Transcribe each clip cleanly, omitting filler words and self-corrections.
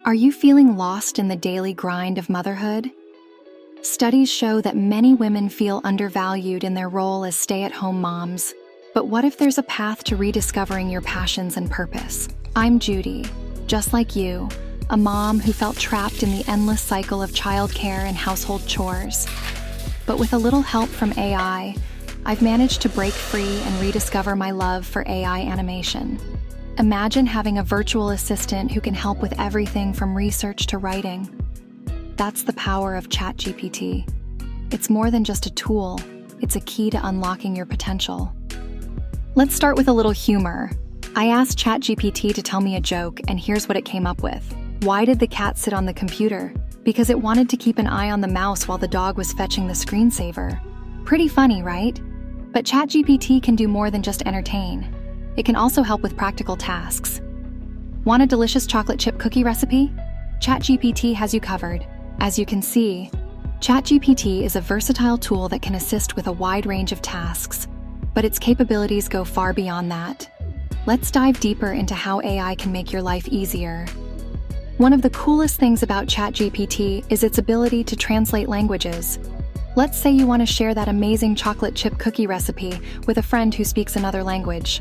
Are you feeling lost in the daily grind of motherhood? Studies show that many women feel undervalued in their role as stay-at-home moms. But what if there's a path to rediscovering your passions and purpose? I'm Judy, just like you, a mom who felt trapped in the endless cycle of childcare and household chores. But with a little help from AI, I've managed to break free and rediscover my love for AI animation. Imagine having a virtual assistant who can help with everything from research to writing. That's the power of ChatGPT. It's more than just a tool, it's a key to unlocking your potential. Let's start with a little humor. I asked ChatGPT to tell me a joke, and here's what it came up with. Why did the cat sit on the computer? Because it wanted to keep an eye on the mouse while the dog was fetching the screensaver. Pretty funny, right? But ChatGPT can do more than just entertain. It can also help with practical tasks. Want a delicious chocolate chip cookie recipe? ChatGPT has you covered. As you can see, ChatGPT is a versatile tool that can assist with a wide range of tasks, but its capabilities go far beyond that. Let's dive deeper into how AI can make your life easier. One of the coolest things about ChatGPT is its ability to translate languages. Let's say you want to share that amazing chocolate chip cookie recipe with a friend who speaks another language.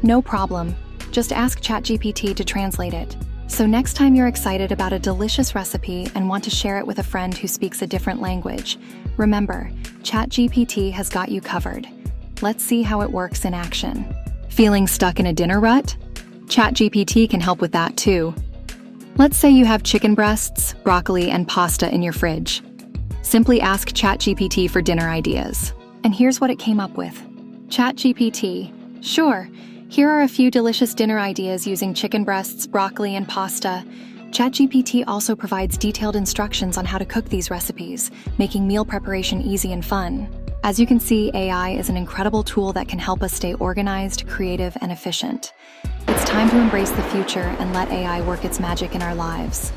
No problem, just ask ChatGPT to translate it. So next time you're excited about a delicious recipe and want to share it with a friend who speaks a different language, remember, ChatGPT has got you covered. Let's see how it works in action. Feeling stuck in a dinner rut? ChatGPT can help with that too. Let's say you have chicken breasts, broccoli, and pasta in your fridge. Simply ask ChatGPT for dinner ideas. And here's what it came up with. ChatGPT, sure. Here are a few delicious dinner ideas using chicken breasts, broccoli, and pasta. ChatGPT also provides detailed instructions on how to cook these recipes, making meal preparation easy and fun. As you can see, AI is an incredible tool that can help us stay organized, creative, and efficient. It's time to embrace the future and let AI work its magic in our lives.